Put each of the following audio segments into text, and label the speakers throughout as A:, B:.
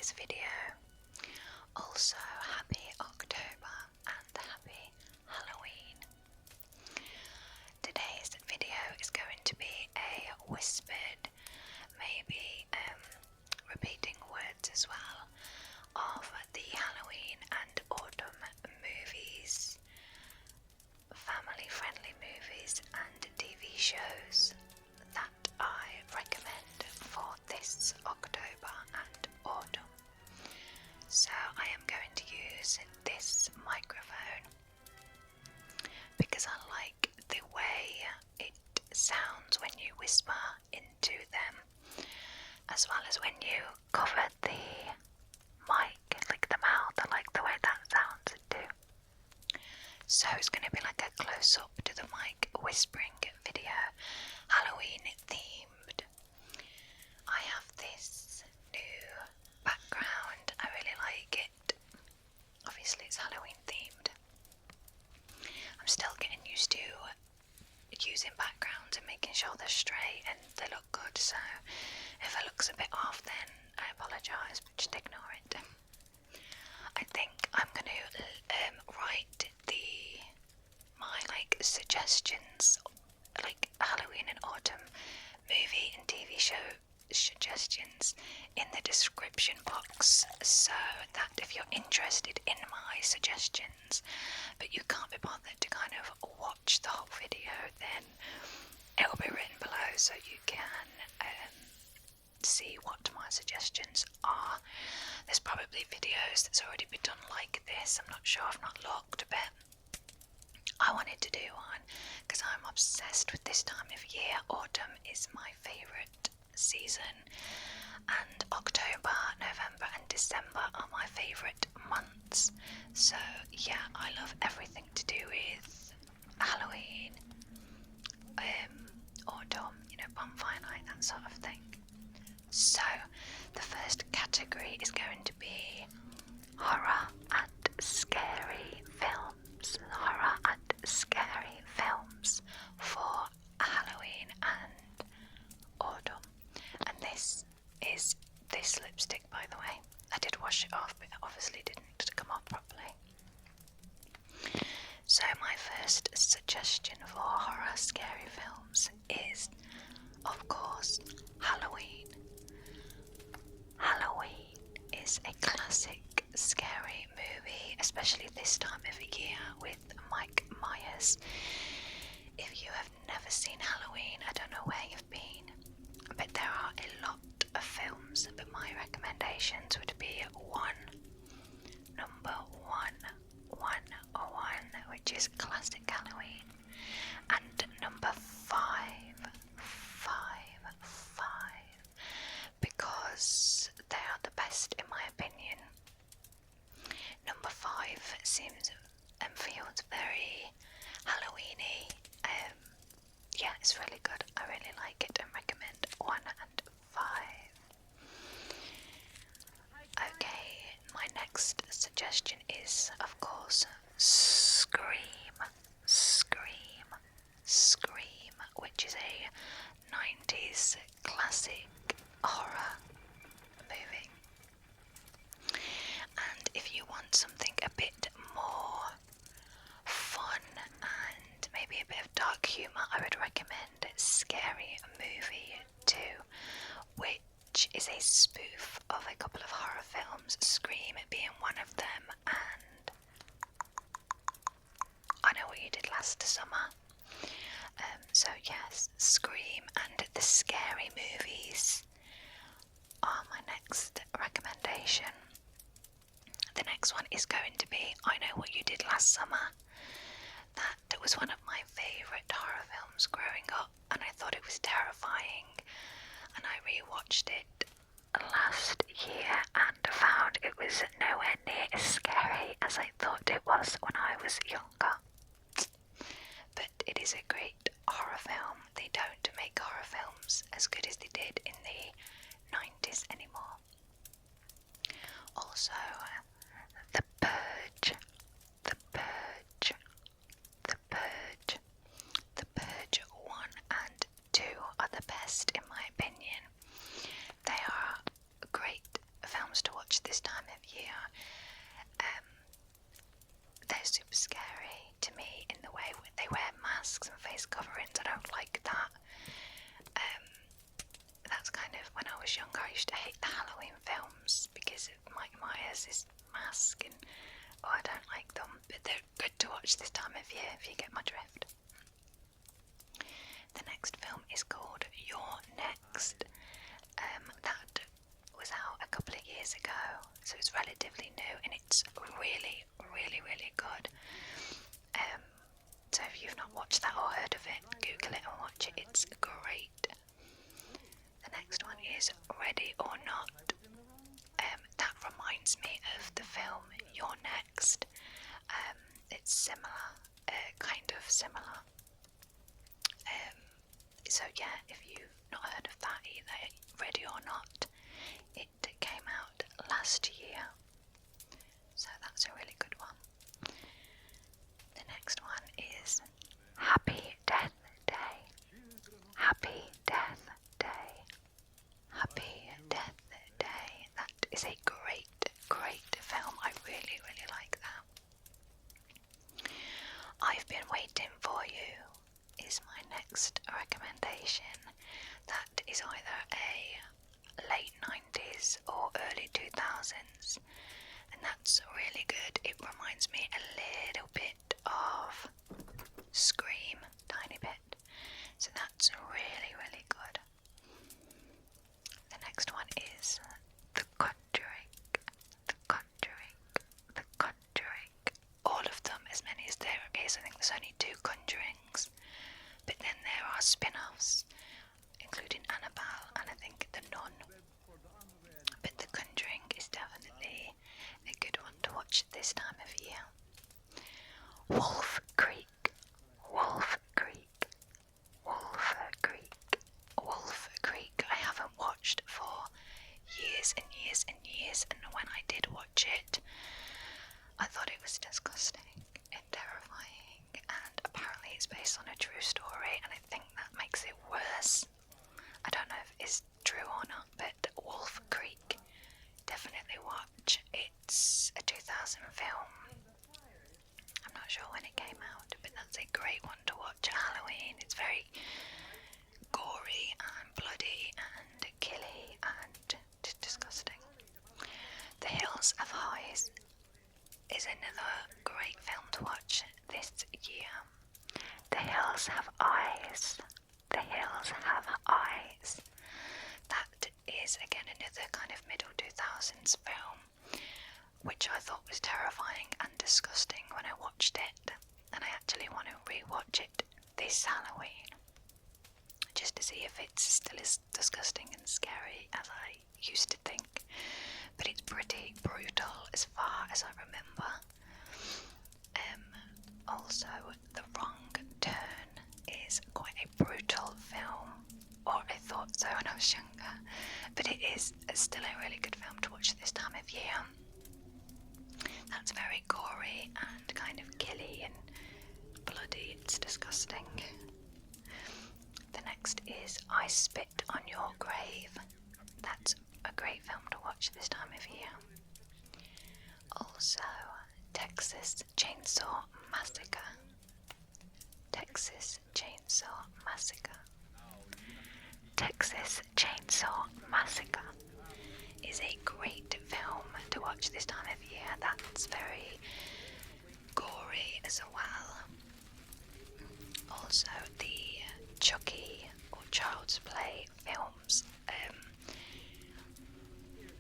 A: today's video. Also, happy October and happy Halloween. Today's video is going to be a whispered, maybe repeating words as well, of the Halloween and autumn movies, family-friendly movies and TV shows that I recommend for this October and autumn. So I am going to use this microphone because I like the way it sounds when you whisper into them, as well as when you cover the mic, like the mouth. I like the way that sounds too. So it's going to be like a close-up to the mic whispering video, Halloween themed. I have this new background, I really like it. Obviously it's Halloween themed. I'm still getting used to using backgrounds and making sure they're straight and they look good, so if it looks a bit off then I apologise, but just ignore it. I think I'm going to write my suggestions, like Halloween and autumn movie and TV show suggestions in the description box, so that if you're interested in my suggestions but you can't be bothered to kind of watch the whole video, then it'll be written below so you can see what my suggestions are. There's probably videos that's already been done like this, I'm not sure, I've not looked, but I wanted to do one because I'm obsessed with this time of year. Autumn is my favourite season, and October, November and December are my favourite months. So yeah, I love everything to do with Halloween, autumn, bonfire night, that sort of thing. So the first category is going to be horror and scary films. Horror and scary films for Halloween and autumn. And this is this lipstick, by the way. I did wash it off, but it obviously didn't come off properly. So my first suggestion for horror scary films is, of course, Halloween. Halloween is a classic scary movie, especially this time of year with Mike Myers. If you have never seen Halloween, I don't know where you've been, but there are a lot of films, but my recommendations would be number one, which is classic Halloween, and number five, because they are the best in my opinion. Number 5 seems and feels very Halloweeny. Yeah, it's really good. I really like it and recommend 1 and 5. Okay, my next suggestion is, of course, Scream, which is a 90s classic horror movie. And if you want something a bit more fun and maybe a bit of dark humour, I would recommend Scary Movie 2, which is a spoof of a couple of horror films, Scream being one of them, and I Know What You Did Last Summer. So yes, Scream and the Scary Movies are my next recommendation. The next one is going to be I Know What You Did Last Summer. That was one of my favourite horror films growing up, and I thought it was terrifying, and I rewatched it last year and found it was nowhere near as scary as I thought it was when I was younger. But it is a great horror film. They don't make horror films as good as they did in the 90s anymore. Also, The Purge 1 and 2 are the best in my opinion. They are great films to watch. watch this time of year, if you get my drift. The next film is called You're Next. That was out a couple of years ago, so it's relatively new, and it's really, really, really good. So if you've not watched that or heard of it, Google it and watch it. It's great. The next one is Ready or Not. That reminds me of the film You're Next. It's similar, kind of similar. So yeah, if you've not heard of that either, Ready or Not, it came out last year, so that's a really good one. The next one is Happy Death Day. Happy Death Day. Happy Death Day. That is a great, great film. I really, really like that. I've Been Waiting For You is my next recommendation. That is either a late 90s or early 2000s, and that's really good. It reminds me a little bit of Scream, tiny bit, so that's really, really good. The next one is The Conjuring. The Conjuring. The Conjuring. All of them, as many as there is. I think there's only 2 Conjurings, but then there are spin-offs, including Annabelle and I think The Nun. But The Conjuring is definitely a good one to watch this time of year. Wolf Creek. Wolf Creek. Wolf Creek. Wolf Creek. I haven't watched for years and years and years, and when I did watch it, I thought it was disgusting and terrifying, and apparently it's based on a true story, and I think that makes it worse. I don't know if it's true or not, but Wolf Creek, definitely watch. It's a 2000 film. I'm not sure when it came out, but that's a great one to watch at Halloween. It's very gory and bloody and killy and disgusting. The Hills Have Eyes is another great film to watch this year. The Hills Have Eyes. The Hills Have Eyes. That is again another kind of middle 2000s film, which I thought was terrifying and disgusting when I watched it, and I actually want to rewatch it this Halloween, just to see if it's still as disgusting and scary as I used to think. But it's pretty brutal as far as I remember. Also, The Wrong Turn is quite a brutal film, or I thought so when I was younger, but it is still a really good film to watch this time of year. That's very gory and kind of killy and bloody. It's disgusting. The next is I Spit on Your Grave. That's a great film to watch this time of year. Also, Texas Chainsaw Massacre. Texas Chainsaw Massacre. Texas Chainsaw Massacre is a great film to watch this time of year. That's very gory as well. Also, the Chucky or Child's Play films,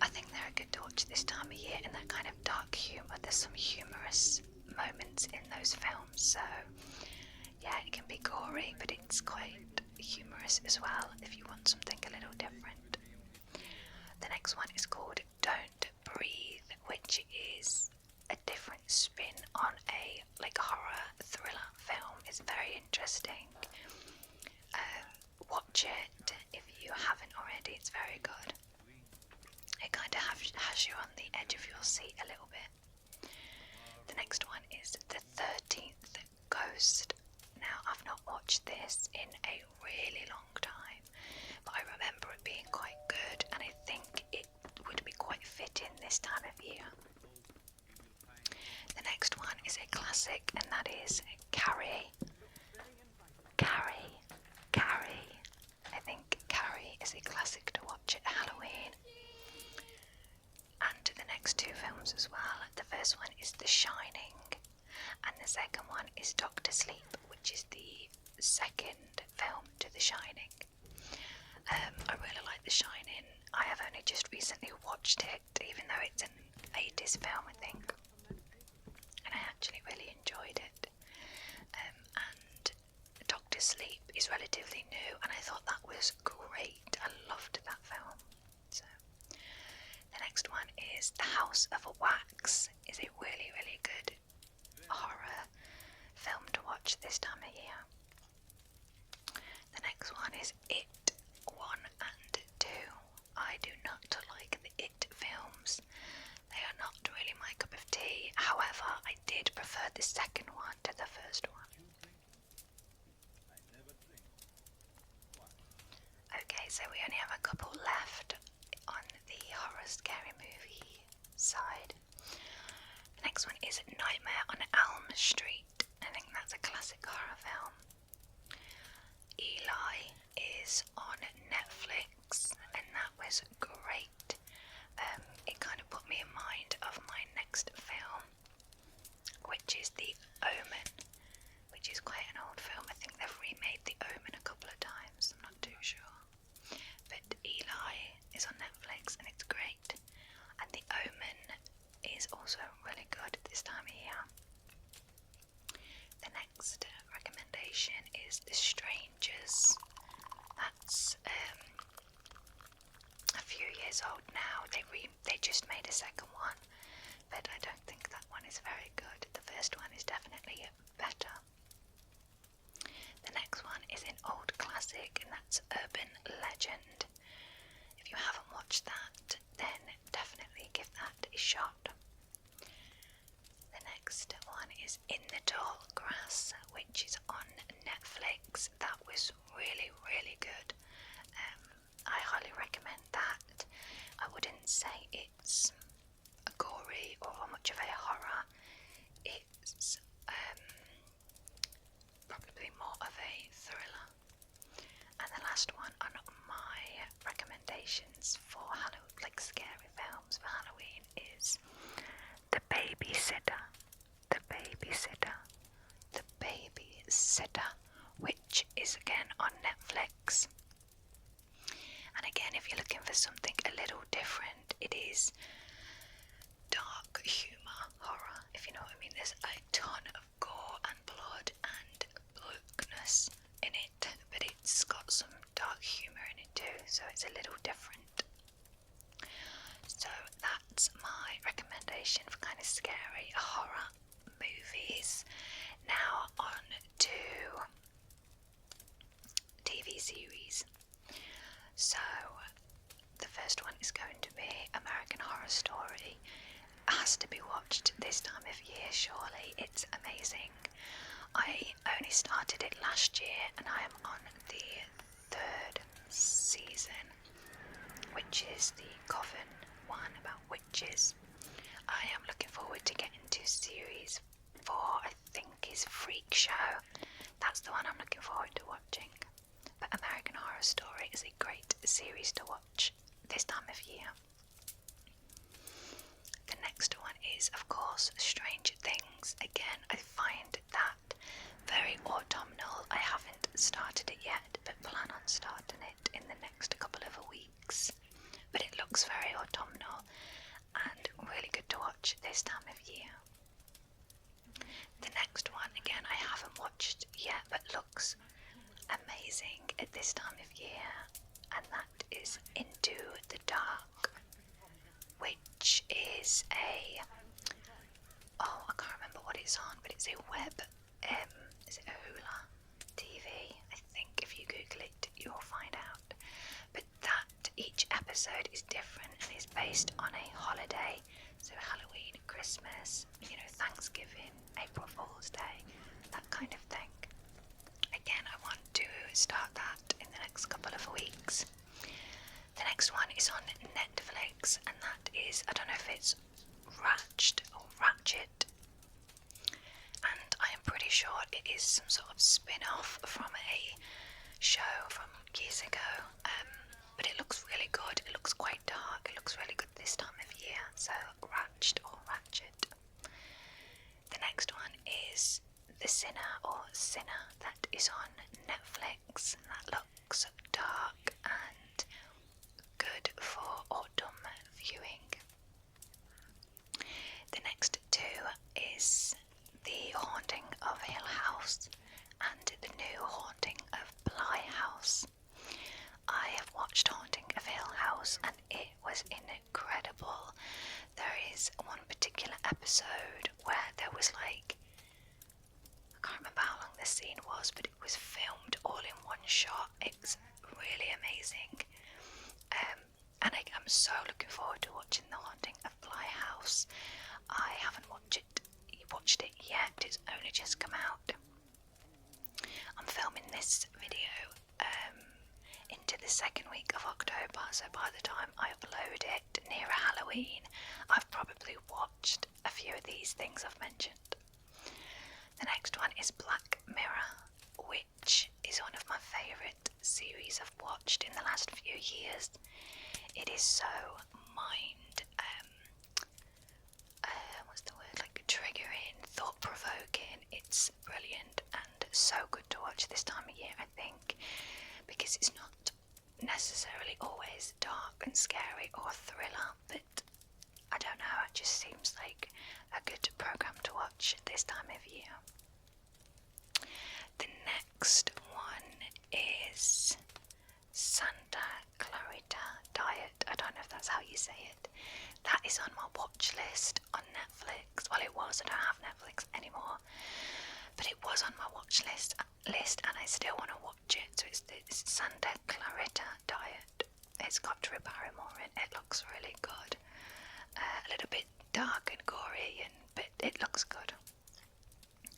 A: I think they're good to watch this time of year, and they're kind of dark humour. There's some humorous moments in those films, so yeah, it can be gory, but it's quite humorous as well if you want something a little different. The next one is called Don't Breathe, which is a different spin on a horror thriller film. It's very interesting. Watch it if you haven't already. It's very good. It kind of has you on the edge of your seat a little bit. The next one is The 13th Ghost. Now, I've not watched this in a really long time, but I remember it being quite good, and I think it would be quite fitting this time of year. The next one is a classic, and that is Carrie. Carrie. Carrie. I think Carrie is a classic to watch at Halloween. And the next 2 films as well. The first one is The Shining, And the second one is Doctor Sleep, which is the second film to The Shining. I really like The Shining. I have only just recently watched it, even though it's an 80s film, I think. And I actually really enjoyed it. And Doctor Sleep is relatively new, and I thought that was great. I loved that film. So the next one is The House of Wax. It's a really, really good horror film to watch this time of year. The next one is It 1 and 2. I do not like the It films. They are not really my cup of tea. However, I did prefer the second one to the first one. Okay, so we only have a couple left on the horror scary movie side. The next one is Nightmare on Elm Street. I think that's a classic horror film. Eli is on Netflix, and that was great. It kind of put me in mind of my next film, which is The Omen, which is quite an old film. I think they've remade The Omen a couple of times, I'm not too sure. But Eli is on Netflix and it's great. And The Omen is also really good this time of year. The next recommendation is The Strangers. That's a few years old now. They just made a second one, but I don't think that one is very good. The first one is definitely better. The next one is an old classic, and that's Urban Legend. If you haven't watched that, then definitely give that a shot. The next one is In the Tall Grass, which is on Netflix. That was really, really good. I highly recommend that. I wouldn't say it's a gory or much of a horror. It's probably more of a thriller. And the last one on my recommendations for like scary films for Halloween is The Babysitter. The Babysitter. The Babysitter, which is again on Netflix. And again, if you're looking for something a little different, it is dark humour horror, if you know what I mean. There's a ton of gore and blood and bleakness in it, but it's got some dark humour in it too, so it's a little different. So that's my recommendation for kind of scary horror movies. Now on to TV series. So the first one is going to be American Horror Story. It has to be watched this time of year, surely. It's amazing. I only started it last year and I am on the third season, which is the Coven one about witches. I am looking forward to getting to series 4, I think is Freak Show. That's the one I'm looking forward to watching. But American Horror Story is a great series to watch this time of year. The next one is, of course, Stranger Things. Again, I find that very autumnal. I haven't started it yet, but plan on starting it in the next couple of weeks. But it looks very autumnal and really good to watch this time of year. The next one, again, I haven't watched yet, but looks amazing at this time of year, and that is Into the Dark, which is a, I can't remember what it's on, but it's a web, is it a Hula TV? I think if you Google it, you'll find out. But that each episode is different and is based on a holiday, so Halloween, Christmas, Thanksgiving, April Fool's Day, that kind of thing. Again, I want to start that in the next couple of weeks. The next one is on Netflix, and that is, I don't know if it's Ratched or Ratched, and I am pretty sure it is some sort of spin-off from a show from years ago, but it looks really good. It looks quite dark. It looks really good this time of year, so Ratched or Ratched. The next one is was incredible. There is one particular episode where there was like, I can't remember how long the scene was, but it was filmed all in one shot. It was really amazing. And I'm so looking forward to watching The Haunting of Bly House. I haven't watched it yet, it's only just come out. I'm filming this video into the second week of October, so by the time I upload it near Halloween, I've probably watched a few of these things I've mentioned. The next one is Black Mirror, which is one of my favourite series I've watched in the last few years. It is so triggering, thought-provoking. It's brilliant and so good to watch this time of year, I think, because it's not necessarily always dark and scary or thriller, but I don't know, it just seems like a good program to watch this time of year. The next one is Santa Clarita Diet. I don't know if that's how you say it. That is on my watch list on Netflix. Well, it was. I don't have Netflix anymore, but it was on my watch list, and I still want to watch it. So it's Santa Clarita Diet. It's got Drew Barrymore in. It looks really good. A little bit dark and gory, but it looks good.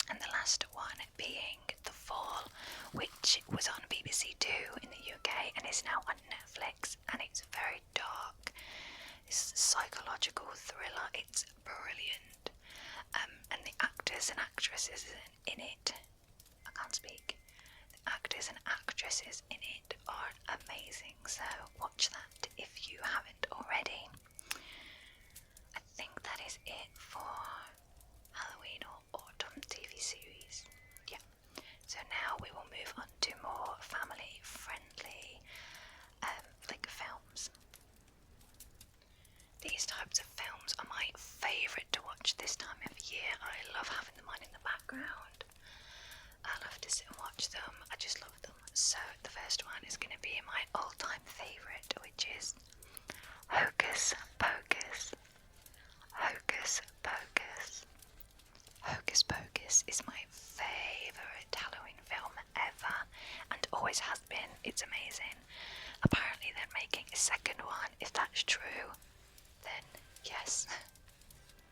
A: And the last one being The Fall, which was on BBC Two in the UK and is now on Netflix, and it's very dark. It's a psychological thriller. It's brilliant. And the actors and actresses in it, I can't speak. The actors and actresses in it are amazing, so watch that if you haven't already. I think that is it for Halloween or autumn TV series. Yeah. So now we will move on to more family-friendly films. These types of films are my favourite to watch this time of year. I love having them on in the background. I love to sit and watch them. I just love them. So the first one is going to be my all-time favourite, which is Hocus Pocus. Hocus Pocus. Hocus Pocus is my favourite Halloween film ever, and always has been. It's amazing. Apparently they're making a second one. If that's true, then yes,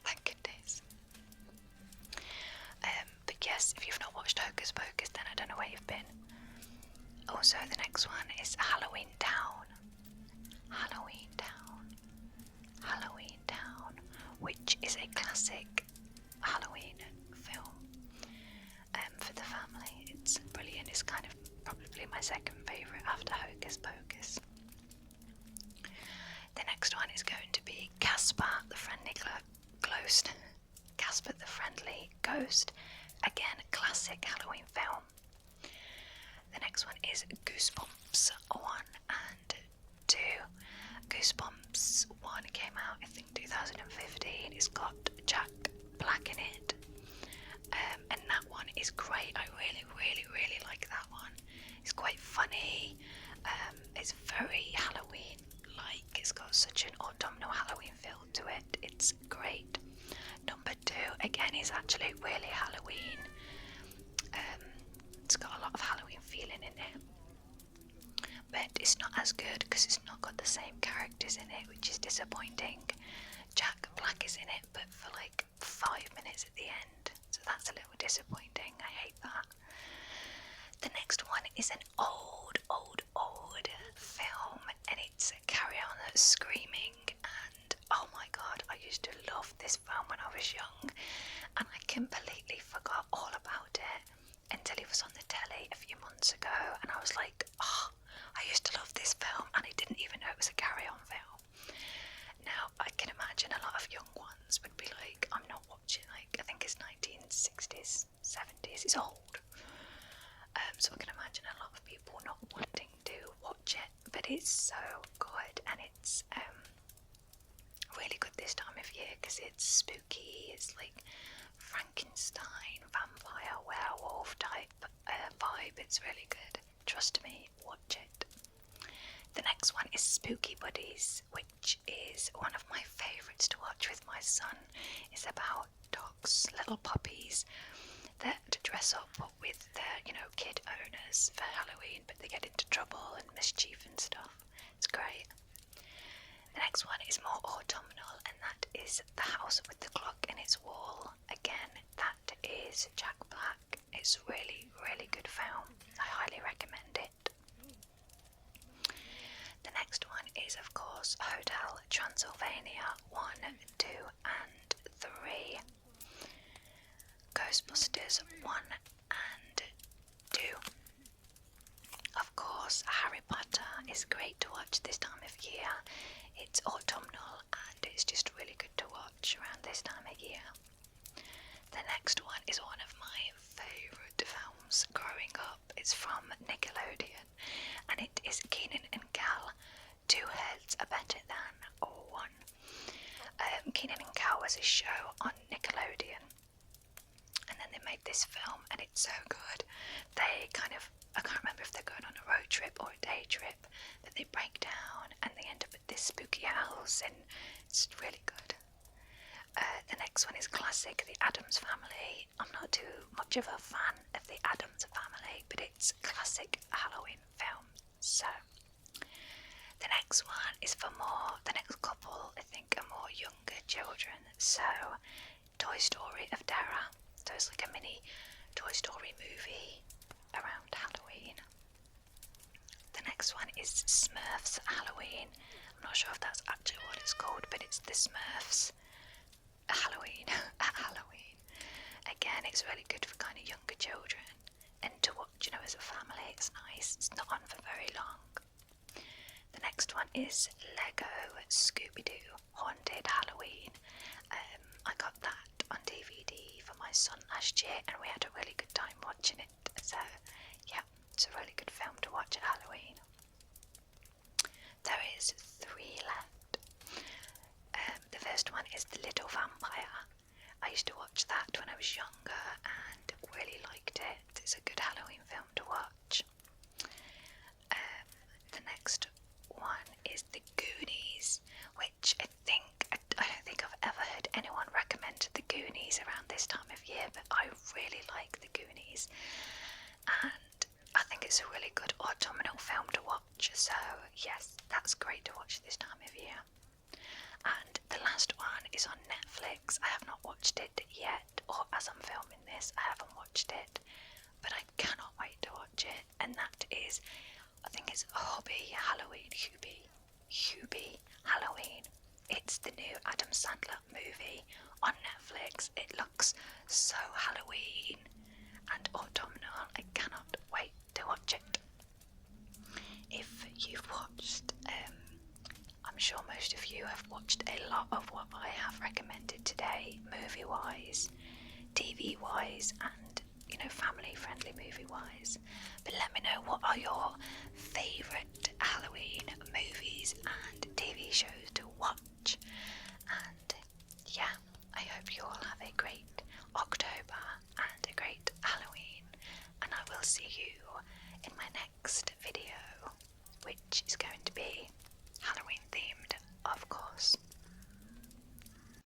A: thank goodness. But yes, if you've not watched Hocus Pocus, then I don't know where you've been. Also, the next one is Halloween Town. Halloween Town. Halloween Town, which is a classic Halloween film for the family. It's brilliant. It's kind of probably my second favourite after Hocus Pocus. The next one is going to be Casper the Friendly Ghost. Casper the Friendly Ghost. Again, a classic Halloween film. The next one is Goosebumps 1 and 2. Goosebumps 1 came out, I think, 2015. It's got Jack Black in it. And that one is great. I really like that one. It's quite funny. It's very Halloween-like. It's got such an autumnal Halloween feel to it. It's great. Number 2, again, is actually really Halloween. It's got a lot of Halloween feeling in it. But it's not as good because it's not got the same characters in it, which is disappointing. Jack Black is in it, but for like 5 minutes at the end. So that's a little disappointing. I hate that. The next one is an old film, and it's Carrie on Screaming, and oh my god, I used to love this film when I was young, and I completely forgot all about it until it was on the telly a few months ago, and I was like, oh, I used to love this film, and I didn't even know it was a Carrie on film. Now, I can imagine a lot of young ones would be like, I'm not watching, like, I think it's 1960s, 70s, it's old. So I can imagine a lot of people not wanting to watch it, but it's so good, and it's really good this time of year because it's spooky. It's like Frankenstein, vampire, werewolf type vibe. It's really good. Trust me, watch it. The next one is Spooky Buddies, which which is one of my favourites to watch with my son. It's about dogs, little puppies that dress up with their, kid owners for Halloween, but they get into trouble and mischief and stuff. It's great. The next one is more autumnal, and that is The House with the Clock in Its Wall. Again, that is Jack Black. It's really, really good film. I highly recommend it. The next one is, of course, Hotel Transylvania 1, 2 and 3. Ghostbusters 1 and 2. Of course, Harry Potter is great to watch this time of year. It's autumnal and it's just really good to watch around this time of year. The next one is one of my favourite films growing up. It's from Nickelodeon and it is Kenan and Kel, Two Heads Are Better Than One. Kenan and Kel was a show on Nickelodeon, and then they made this film and it's so good. They I can't remember if they're going on a road trip or a day trip, but they break down and they end up at this spooky house, and it's really good. The next one is classic, The Addams Family. I'm not too much of a fan of The Addams Family, but it's classic Halloween film. So the next one is the next couple I think are more younger children. So Toy Story of Terror. So it's like a mini Toy Story movie around Halloween. The next one is Smurfs Halloween. I'm not sure if that's actually what it's called, but it's the Smurfs Halloween at Halloween. Again, it's really good for kind of younger children and to watch, as a family. It's nice. It's not on for very long. The next one is Lego Scooby-Doo Haunted Halloween. I got that on DVD for my son last year and we had a really good time watching it. So yeah, it's a really good film to watch at Halloween. There is 3 left. The first one is The Little Vampire. I used to watch that when I was younger and really liked it. It's a good Halloween film to watch. The next one is The Goonies, which I don't think I've ever heard anyone recommend The Goonies around this time of year, but I really like The Goonies, and I think it's a really good autumnal film to watch. So yes, that's great to watch this time of year. And the last one is on Netflix. I have not watched it yet, or as I'm filming this, I haven't watched it, but I cannot wait to watch it. And that is, I think it's Hubie Halloween. Halloween. It's the new Adam Sandler movie on Netflix. It looks so Halloween and autumnal. I cannot wait to watch it. If you've watched, I'm sure most of you have watched a lot of what I have recommended today, movie-wise, TV-wise, and family-friendly movie-wise. But let me know, what are your favourite Halloween movies and TV shows to watch? And yeah, I hope you all have a great October and a great Halloween, and I will see you in my next video, which is going to be Halloween themed, of course.